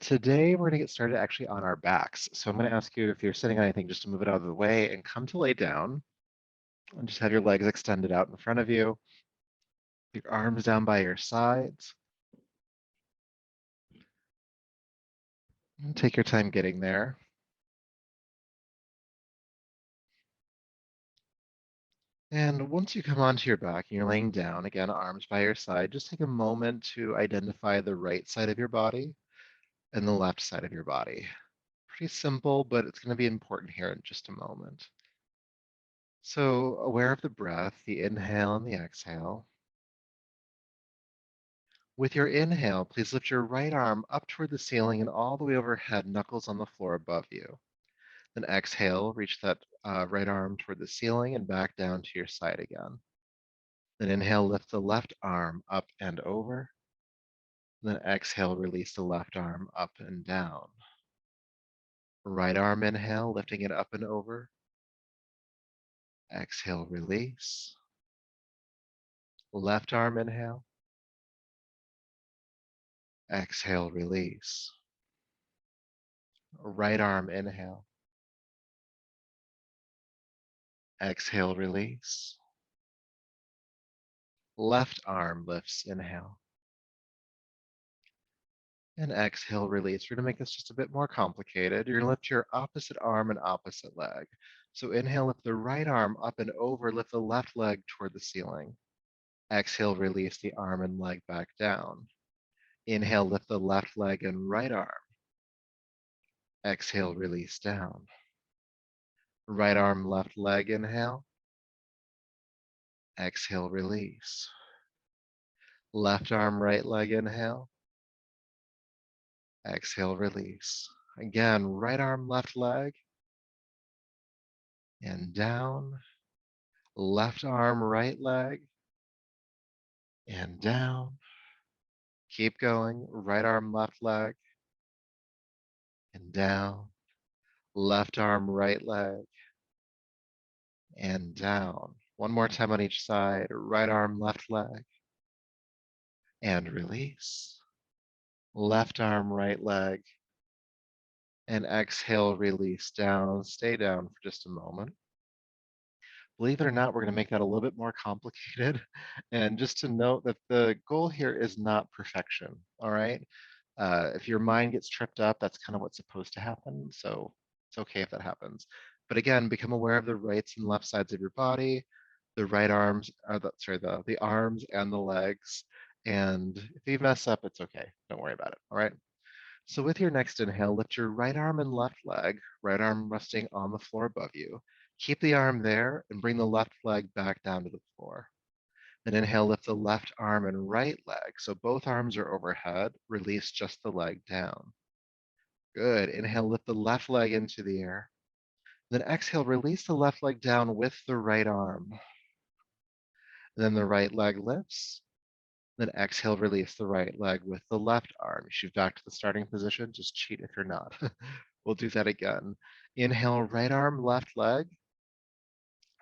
Today, we're going to get started actually on our backs. So I'm going to ask you if you're sitting on anything just to move it out of the way and come to lay down and just have your legs extended out in front of you, your arms down by your sides. And take your time getting there. And once you come onto your back and you're laying down, again, arms by your side, just take a moment to identify the right side of your body and the left side of your body. Pretty simple, but it's going to be important here in just a moment. So aware of the breath, the inhale and the exhale. With your inhale, please lift your right arm up toward the ceiling and all the way overhead, knuckles on the floor above you. Then exhale, reach that right arm toward the ceiling and back down to your side again. Then inhale, lift the left arm up and over. Then exhale, release the left arm up and down. Right arm inhale, lifting it up and over. Exhale, release. Left arm inhale. Exhale, release. Right arm inhale. Exhale, release. Left arm lifts, inhale. And exhale, release. We're going to make this just a bit more complicated. You're going to lift your opposite arm and opposite leg. So inhale, lift the right arm up and over, lift the left leg toward the ceiling. Exhale, release the arm and leg back down. Inhale, lift the left leg and right arm. Exhale, release down. Right arm, left leg, inhale. Exhale, release. Left arm, right leg, inhale. Exhale, release. Again, right arm, left leg, and down. Left arm, right leg, and down. Keep going. Right arm, left leg, and down. Left arm, right leg, and down. One more time on each side. Right arm, left leg, and release. Left arm, right leg, and exhale, release down. Stay down for just a moment. Believe it or not, we're going to make that a little bit more complicated. And just to note that the goal here is not perfection, all right? If your mind gets tripped up, that's kind of what's supposed to happen. So it's okay if that happens. But again, become aware of the rights and left sides of your body, the right arms, the arms and the legs. And if you mess up, it's okay. Don't worry about it. All right. So with your next inhale, lift your right arm and left leg, right arm resting on the floor above you. Keep the arm there and bring the left leg back down to the floor. Then inhale, lift the left arm and right leg. So both arms are overhead. Release just the leg down. Good. Inhale, lift the left leg into the air. Then exhale, release the left leg down with the right arm. Then the right leg lifts. Then exhale, release the right leg with the left arm. You shoot back to the starting position. Just cheat if you're not. We'll do that again. Inhale, right arm, left leg.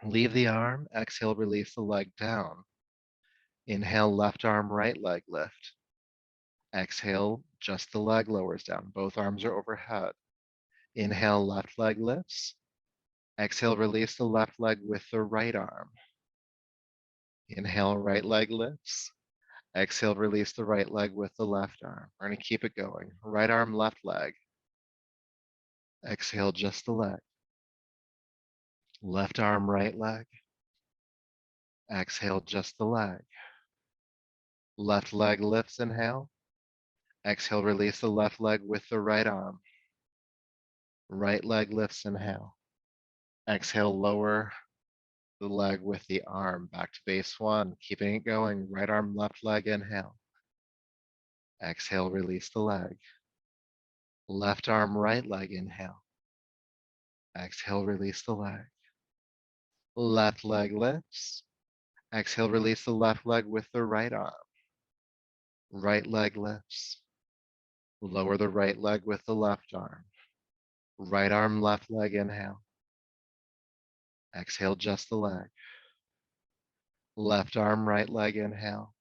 Leave the arm. Exhale, release the leg down. Inhale, left arm, right leg lift. Exhale, just the leg lowers down. Both arms are overhead. Inhale, left leg lifts. Exhale, release the left leg with the right arm. Inhale, right leg lifts. Exhale, release the right leg with the left arm. We're going to keep it going. Right arm, left leg. Exhale, just the leg. Left arm, right leg. Exhale, just the leg. Left leg lifts, inhale. Exhale, release the left leg with the right arm. Right leg lifts, inhale. Exhale, lower the leg with the arm. Back to base one, keeping it going. Right arm, left leg, inhale. Exhale, release the leg. Left arm, right leg, inhale. Exhale, release the leg. Left leg lifts. Exhale, release the left leg with the right arm. Right leg lifts. Lower the right leg with the left arm. Right arm, left leg, inhale. Exhale, just the leg. Left arm, right leg, inhale.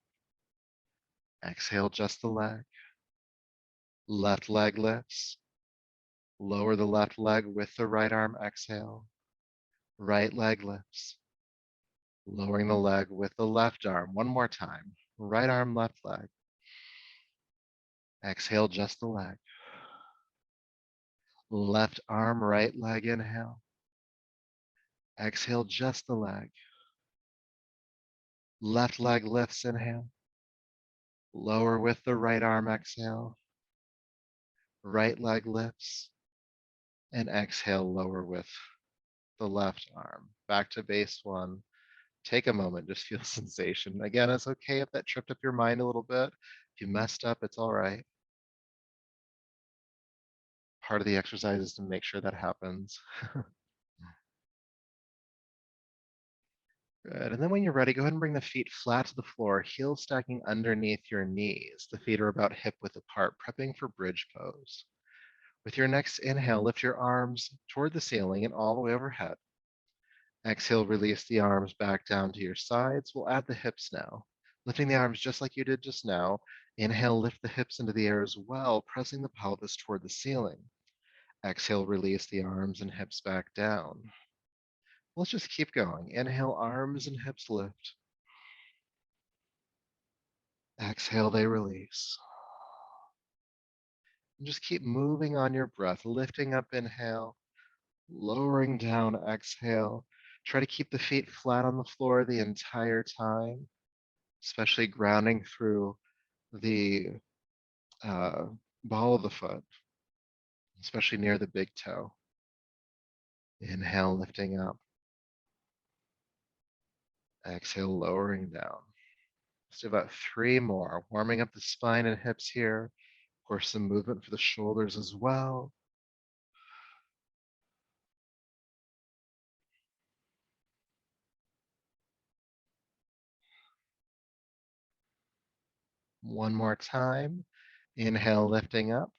Exhale, just the leg. Left leg lifts. Lower the left leg with the right arm, exhale. Right leg lifts. Lowering the leg with the left arm. One more time. Right arm, left leg. Exhale, just the leg. Left arm, right leg, inhale. Exhale, just the leg. Left leg lifts, inhale. Lower with the right arm, exhale. Right leg lifts. And exhale, lower with the left arm. Back to base one. Take a moment, just feel sensation. Again, it's okay if that tripped up your mind a little bit. If you messed up, it's all right. Part of the exercise is to make sure that happens. Good. And then when you're ready, go ahead and bring the feet flat to the floor, heels stacking underneath your knees. The feet are about hip width apart, prepping for bridge pose. With your next inhale, lift your arms toward the ceiling and all the way overhead. Exhale, release the arms back down to your sides. We'll add the hips now. Lifting the arms just like you did just now. Inhale, lift the hips into the air as well, pressing the pelvis toward the ceiling. Exhale, release the arms and hips back down. Let's just keep going. Inhale, arms and hips lift. Exhale, they release. And just keep moving on your breath, lifting up, inhale, lowering down, exhale. Try to keep the feet flat on the floor the entire time, especially grounding through the uh, ball of the foot, especially near the big toe. Inhale, lifting up. Exhale, lowering down. Just about 3 more, warming up the spine and hips here. Of course, some movement for the shoulders as well. One more time. Inhale, lifting up.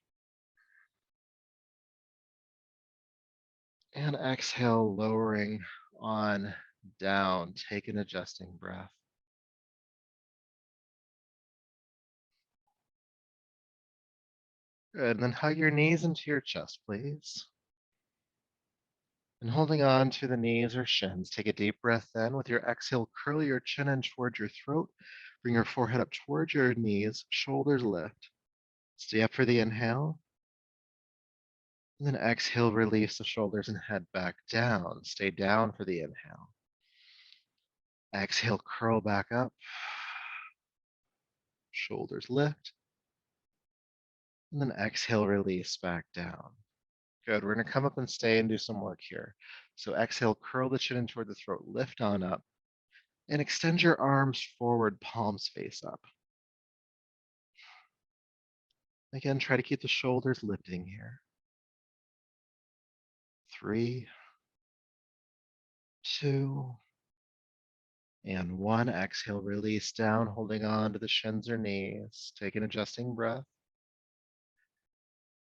And exhale, lowering on down. Take an adjusting breath. Good. And then hug your knees into your chest, please. And holding on to the knees or shins, take a deep breath in. With your exhale, curl your chin in towards your throat. Bring your forehead up towards your knees, shoulders lift. Stay up for the inhale. And then exhale, release the shoulders and head back down. Stay down for the inhale. Exhale, curl back up. Shoulders lift. And then exhale, release back down. Good. We're going to come up and stay and do some work here. So exhale, curl the chin in toward the throat, lift on up, and extend your arms forward, palms face up. Again, try to keep the shoulders lifting here. 3, 2, and 1. Exhale, release down, holding on to the shins or knees. Take an adjusting breath.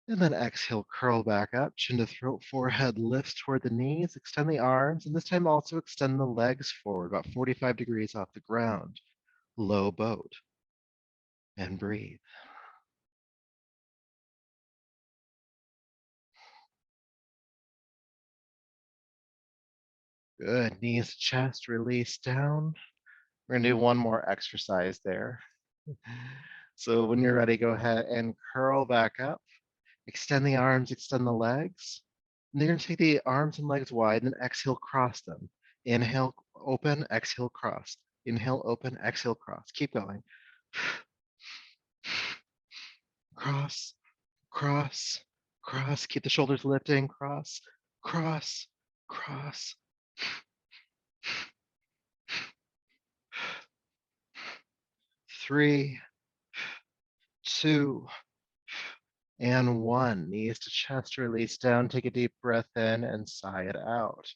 And then exhale, curl back up, chin to throat, forehead lifts toward the knees, extend the arms, and this time also extend the legs forward, about 45 degrees off the ground. Low boat. And breathe. Good. Knees, chest, release down. We're going to do one more exercise there. So when you're ready, go ahead and curl back up. Extend the arms, extend the legs. And you're going to take the arms and legs wide and exhale, cross them. Inhale, open, exhale, cross. Inhale, open, exhale, cross. Keep going. Cross, cross, cross. Keep the shoulders lifting. Cross, cross, cross. 3, 2, and 1. Knees to chest, release down. Take a deep breath in and sigh it out.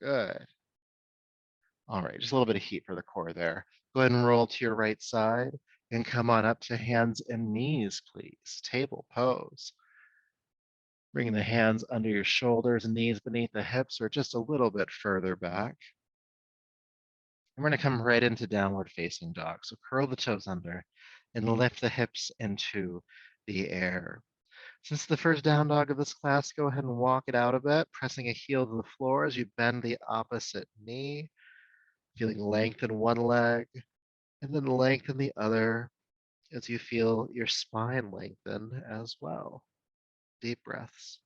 Good. All right, just a little bit of heat for the core there. Go ahead and roll to your right side and come on up to hands and knees, please. Table pose. Bringing the hands under your shoulders and knees beneath the hips or just a little bit further back. And we're going to come right into downward facing dog. So curl the toes under and lift the hips into the air. Since the first down dog of this class, go ahead and walk it out a bit, pressing a heel to the floor as you bend the opposite knee, feeling length in one leg, and then lengthen the other as you feel your spine lengthen as well. Deep breaths.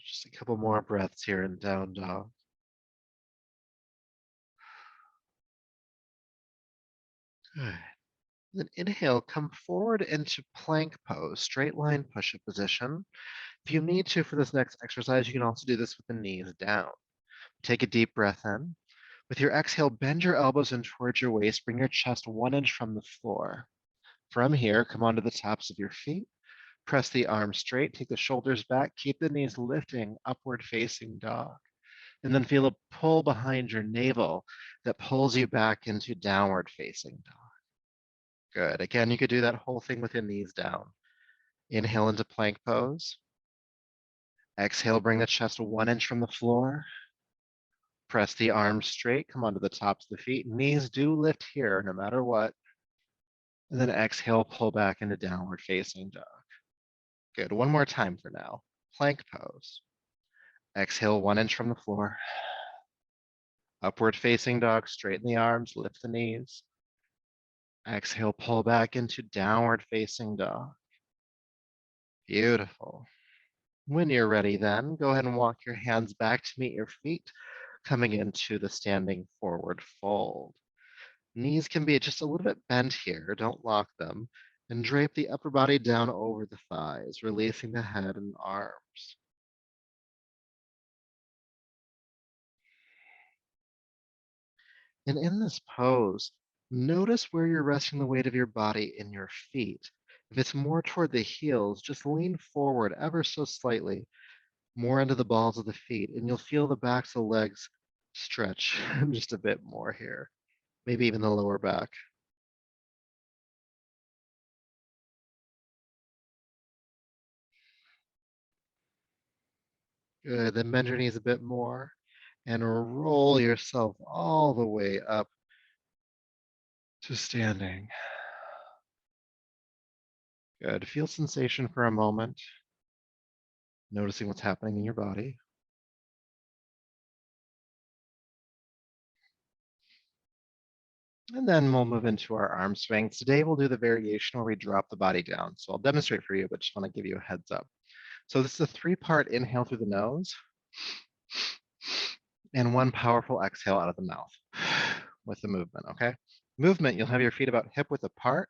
Just a couple more breaths here in down dog. Good. Then inhale, come forward into plank pose, straight line push-up position. If you need to for this next exercise, you can also do this with the knees down. Take a deep breath in. With your exhale, bend your elbows in towards your waist, bring your chest 1 inch from the floor. From here, come onto the tops of your feet. Press the arms straight, take the shoulders back, keep the knees lifting, upward facing dog. And then feel a pull behind your navel that pulls you back into downward facing dog. Good. Again, you could do that whole thing with your knees down. Inhale into plank pose. Exhale, bring the chest 1 inch from the floor. Press the arms straight, come onto the tops of the feet. Knees do lift here no matter what. And then exhale, pull back into downward facing dog. Good. One more time for now. Plank pose. Exhale 1 inch from the floor. Upward facing dog, straighten the arms, lift the knees. Exhale, pull back into downward facing dog. Beautiful. When you're ready then, go ahead and walk your hands back to meet your feet, coming into the standing forward fold. Knees can be just a little bit bent here, don't lock them, and drape the upper body down over the thighs, releasing the head and arms. And in this pose, notice where you're resting the weight of your body in your feet. If it's more toward the heels, just lean forward ever so slightly, more into the balls of the feet, and you'll feel the backs of the legs stretch just a bit more here, maybe even the lower back. Good, then bend your knees a bit more and roll yourself all the way up to standing. Good, feel sensation for a moment, noticing what's happening in your body. And then we'll move into our arm swings. Today we'll do the variation where we drop the body down. So I'll demonstrate for you, but just want to give you a heads up. So this is a 3-part inhale through the nose and 1 powerful exhale out of the mouth with the movement, okay? Movement, you'll have your feet about hip width apart.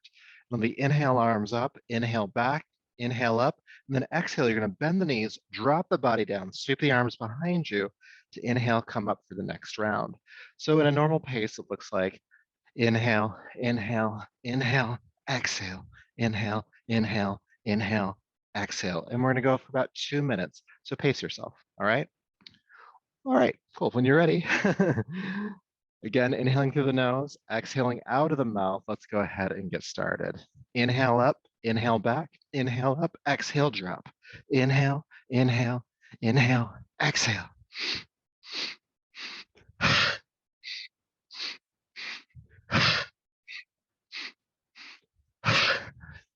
On the inhale, arms up, inhale back, inhale up, and then exhale, you're gonna bend the knees, drop the body down, sweep the arms behind you to inhale, come up for the next round. So in a normal pace, it looks like inhale, inhale, inhale, exhale, inhale, inhale, inhale, exhale. And we're gonna go for about 2 minutes. So pace yourself, all right? All right, cool. When you're ready, again, inhaling through the nose, exhaling out of the mouth. Let's go ahead and get started. Inhale up, inhale back, inhale up, exhale, drop. Inhale, inhale, inhale, exhale.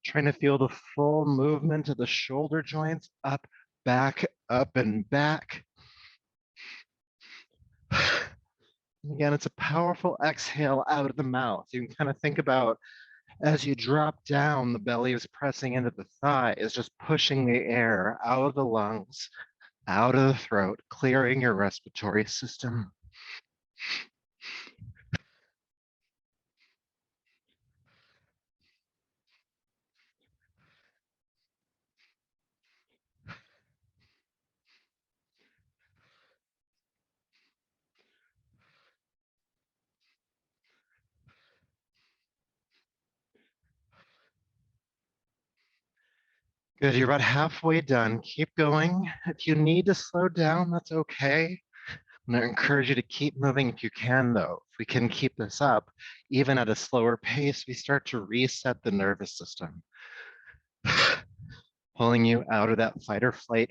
Trying to feel the full movement of the shoulder joints up, back, up, and back. Again, it's a powerful exhale out of the mouth. You can kind of think about as you drop down, the belly is pressing into the thigh, is just pushing the air out of the lungs, out of the throat, clearing your respiratory system. Good, you're about halfway done. Keep going. If you need to slow down, that's okay. I'm going to encourage you to keep moving if you can, though. If we can keep this up, even at a slower pace, we start to reset the nervous system, pulling you out of that fight or flight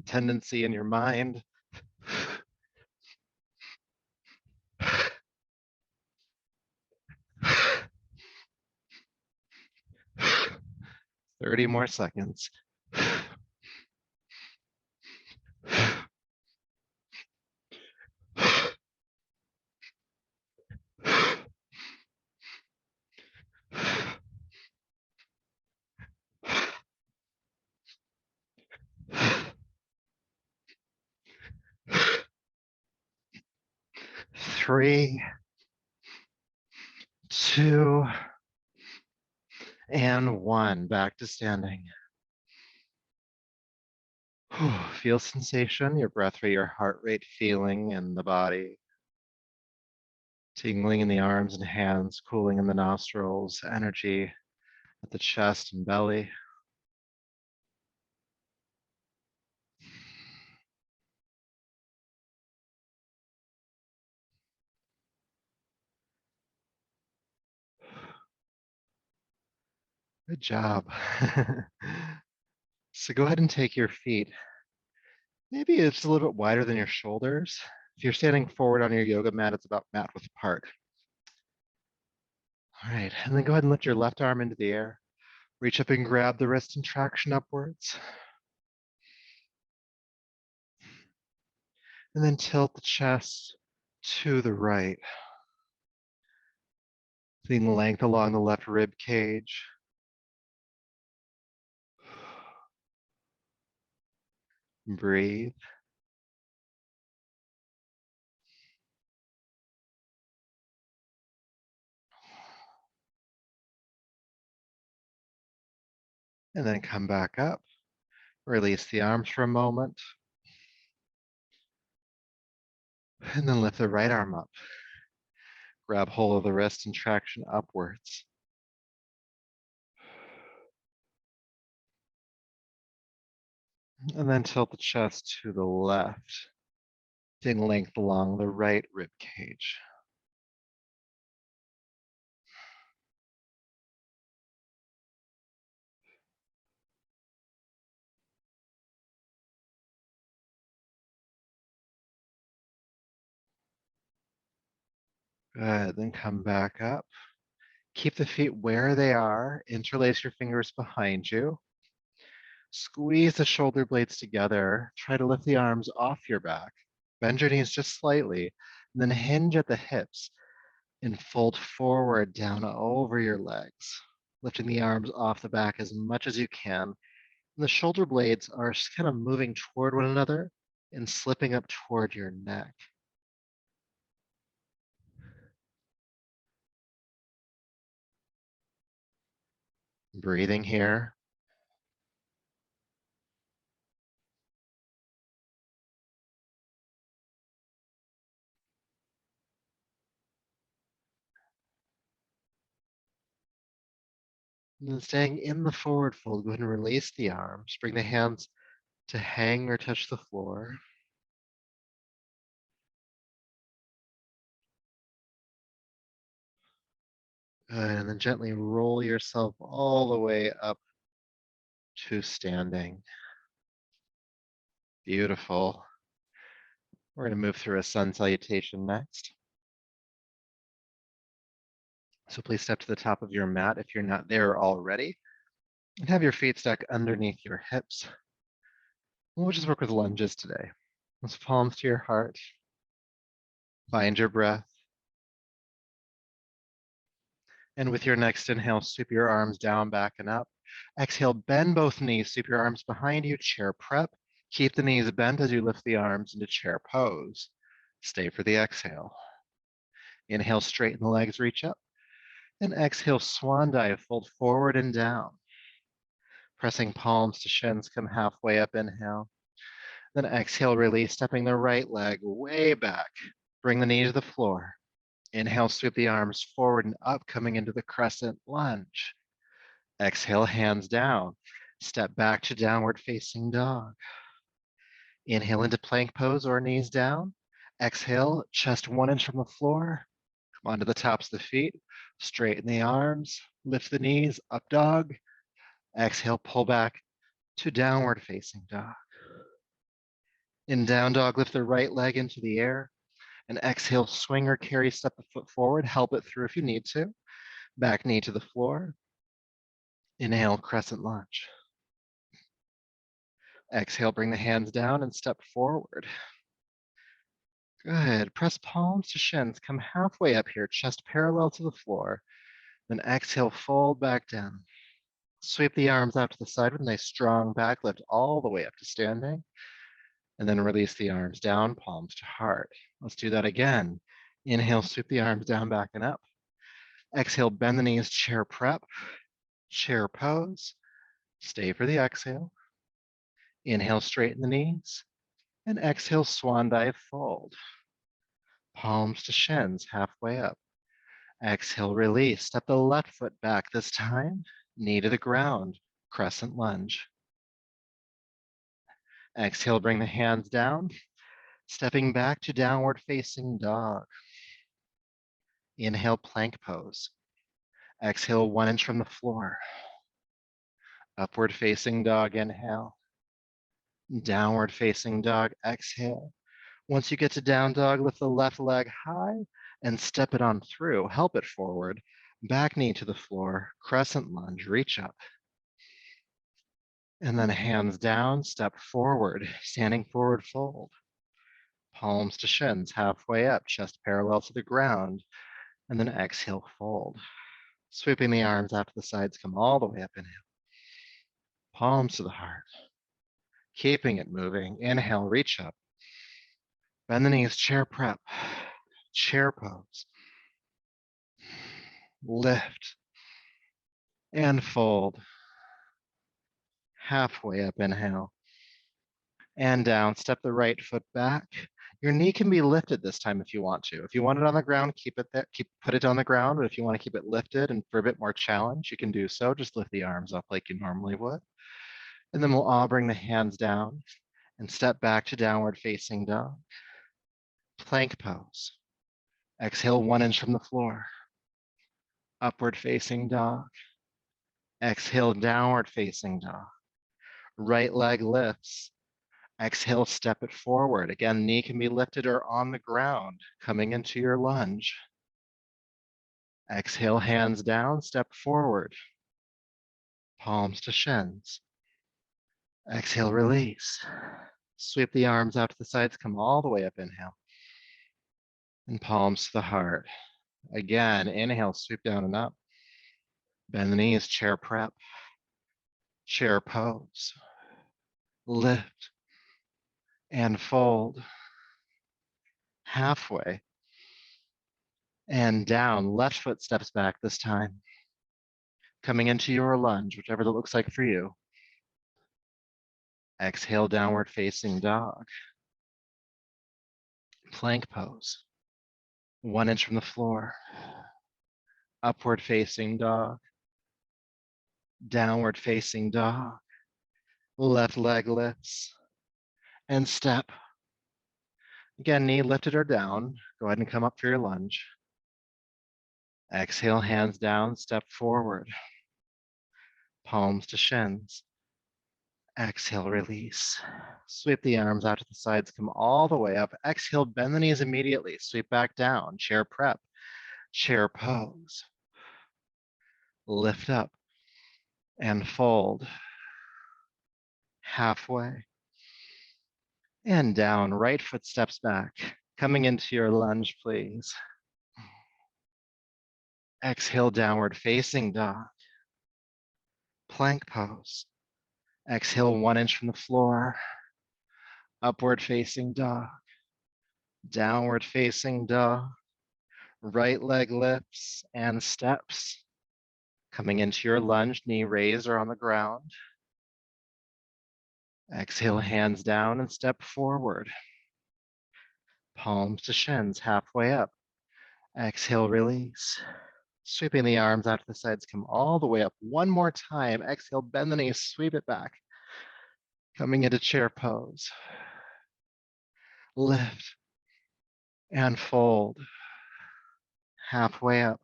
tendency in your mind. 30 more seconds. 3, 2, and 1. Back to standing. Feel sensation, your breath rate, your heart rate feeling in the body. Tingling in the arms and hands, cooling in the nostrils, energy at the chest and belly. Good job. So go ahead and take your feet. Maybe it's a little bit wider than your shoulders. If you're standing forward on your yoga mat, it's about mat width apart. All right, and then go ahead and lift your left arm into the air. Reach up and grab the wrist and traction upwards. And then tilt the chest to the right. Feeling length along the left rib cage. Breathe. And then come back up. Release the arms for a moment. And then lift the right arm up. Grab hold of the wrist and traction upwards. And then tilt the chest to the left. Feeling length along the right rib cage. Good, then come back up. Keep the feet where they are. Interlace your fingers behind you. Squeeze the shoulder blades together. Try to lift the arms off your back. Bend your knees just slightly, and then hinge at the hips and fold forward down over your legs, lifting the arms off the back as much as you can. And the shoulder blades are just kind of moving toward one another and slipping up toward your neck. Breathing here. And then staying in the forward fold, go ahead and release the arms. Bring the hands to hang or touch the floor. Good, and then gently roll yourself all the way up to standing. Beautiful. We're going to move through a sun salutation next. So please step to the top of your mat if you're not there already, and have your feet stuck underneath your hips. We'll just work with lunges today. Let's palms to your heart. Find your breath. And with your next inhale, sweep your arms down, back, and up. Exhale, bend both knees, sweep your arms behind you, chair prep. Keep the knees bent as you lift the arms into chair pose. Stay for the exhale. Inhale, straighten the legs, reach up. And exhale, swan dive, fold forward and down. Pressing palms to shins, come halfway up, inhale. Then exhale, release, stepping the right leg way back. Bring the knee to the floor. Inhale, sweep the arms forward and up, coming into the crescent lunge. Exhale, hands down. Step back to downward facing dog. Inhale into plank pose or knees down. Exhale, chest 1 inch from the floor. Come onto the tops of the feet. Straighten the arms. Lift the knees. Up dog. Exhale, pull back to downward facing dog. In down dog, lift the right leg into the air. And exhale, swing or carry, step the foot forward. Help it through if you need to. Back knee to the floor. Inhale, crescent lunge. Exhale, bring the hands down and step forward. Good. Press palms to shins. Come halfway up here, chest parallel to the floor. Then exhale, fold back down. Sweep the arms out to the side with a nice strong back lift all the way up to standing. And then release the arms down, palms to heart. Let's do that again. Inhale, sweep the arms down, back and up. Exhale, bend the knees, chair prep, chair pose. Stay for the exhale. Inhale, straighten the knees. And exhale, swan dive, fold. Palms to shins, halfway up. Exhale, release. Step the left foot back this time. Knee to the ground, crescent lunge. Exhale, bring the hands down. Stepping back to downward facing dog. Inhale, plank pose. Exhale, 1 inch from the floor. Upward facing dog, inhale. Downward facing dog, exhale. Once you get to down dog, lift the left leg high and step it on through. Help it forward. Back knee to the floor, crescent lunge, reach up. And then hands down, step forward, standing forward fold. Palms to shins, halfway up, chest parallel to the ground. And then exhale, fold. Sweeping the arms out to the sides, come all the way up, inhale. Palms to the heart. Keeping it moving. Inhale, reach up. Bend the knees, chair prep. Chair pose. Lift. And fold. Halfway up, inhale. And down, step the right foot back. Your knee can be lifted this time if you want to. If you want it on the ground, keep it there, put it on the ground. But if you want to keep it lifted and for a bit more challenge, you can do so. Just lift the arms up like you normally would. And then we'll all bring the hands down and step back to downward facing dog. Plank pose. Exhale, 1 inch from the floor. Upward facing dog. Exhale, downward facing dog. Right leg lifts. Exhale, step it forward. Again, knee can be lifted or on the ground, coming into your lunge. Exhale, hands down, step forward. Palms to shins. Exhale, release. Sweep the arms out to the sides, come all the way up, inhale. And palms to the heart. Again, inhale, sweep down and up. Bend the knees, chair prep. Chair pose. Lift. And fold. Halfway. And down, left foot steps back this time. Coming into your lunge, whichever that looks like for you. Exhale, downward facing dog. Plank pose. 1 inch from the floor. Upward facing dog. Downward facing dog. Left leg lifts. And step. Again, knee lifted or down. Go ahead and come up for your lunge. Exhale, hands down, step forward. Palms to shins. Exhale, release. Sweep the arms out to the sides, come all the way up. Exhale, bend the knees immediately. Sweep back down, chair prep, chair pose. Lift up and fold. Halfway. And down, right foot steps back. Coming into your lunge, please. Exhale, downward facing dog. Plank pose. Exhale, 1 inch from the floor. Upward facing dog. Downward facing dog. Right leg lifts and steps. Coming into your lunge, knee raised or on the ground. Exhale, hands down and step forward. Palms to shins, halfway up. Exhale, release. Sweeping the arms out to the sides, come all the way up. One more time. Exhale, bend the knees, sweep it back. Coming into chair pose. Lift and fold. Halfway up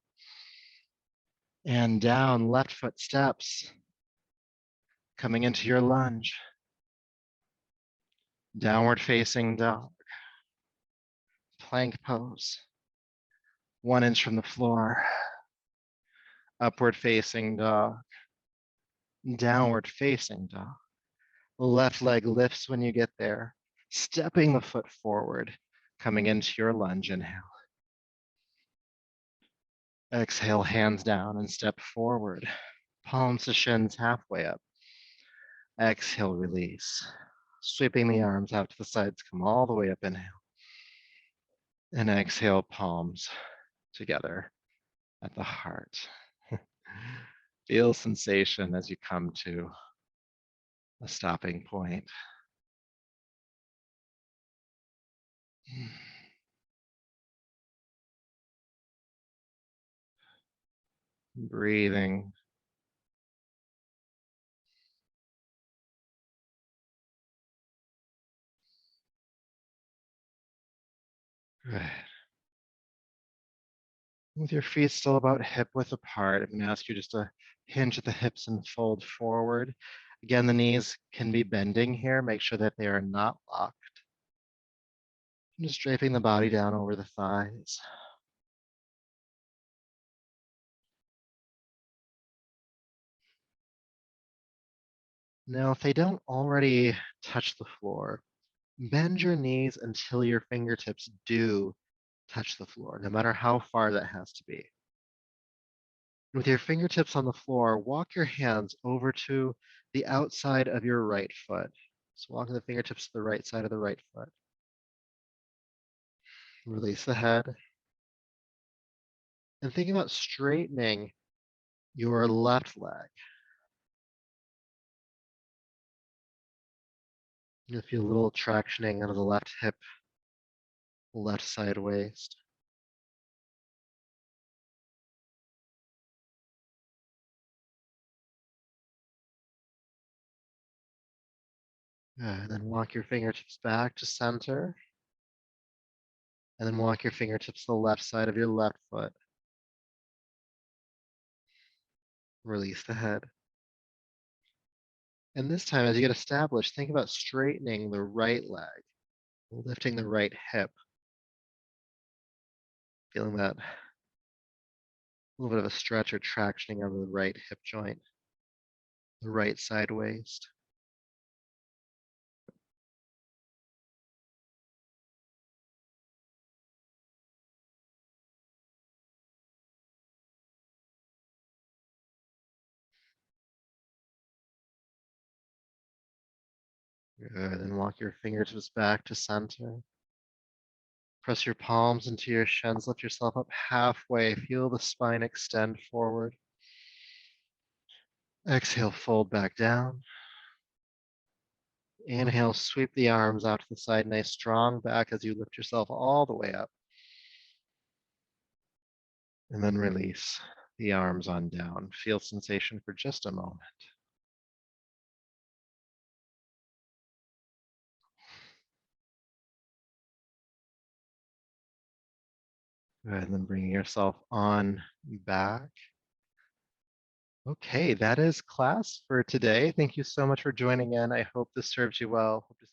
and down, left foot steps, coming into your lunge. Downward facing dog, plank pose, 1 inch from the floor. Upward facing dog, downward facing dog. Left leg lifts when you get there, stepping the foot forward, coming into your lunge. Inhale. Exhale, hands down and step forward. Palms to shins, halfway up. Exhale, release. Sweeping the arms out to the sides, come all the way up. Inhale. And exhale, palms together at the heart. Feel sensation as you come to a stopping point. Breathing. Good. With your feet still about hip width apart, I'm going to ask you just to hinge at the hips and fold forward. Again, the knees can be bending here. Make sure that they are not locked. Just draping the body down over the thighs. Now, if they don't already touch the floor, bend your knees until your fingertips do touch the floor, no matter how far that has to be. With your fingertips on the floor, walk your hands over to the outside of your right foot. So walking the fingertips to the right side of the right foot. Release the head. And think about straightening your left leg. You'll feel a little tractioning out of the left hip, left side waist. Good. And then walk your fingertips back to center. And then walk your fingertips to the left side of your left foot. Release the head. And this time, as you get established, think about straightening the right leg, lifting the right hip. Feeling that little bit of a stretch or tractioning of the right hip joint, the right side waist. Good. And walk your fingertips back to center. Press your palms into your shins. Lift yourself up halfway. Feel the spine extend forward. Exhale, fold back down. Inhale, sweep the arms out to the side. Nice strong back as you lift yourself all the way up. And then release the arms on down. Feel sensation for just a moment. Good. And then bringing yourself on back. Okay, that is class for today. Thank you so much for joining in. I hope this serves you well. Hope to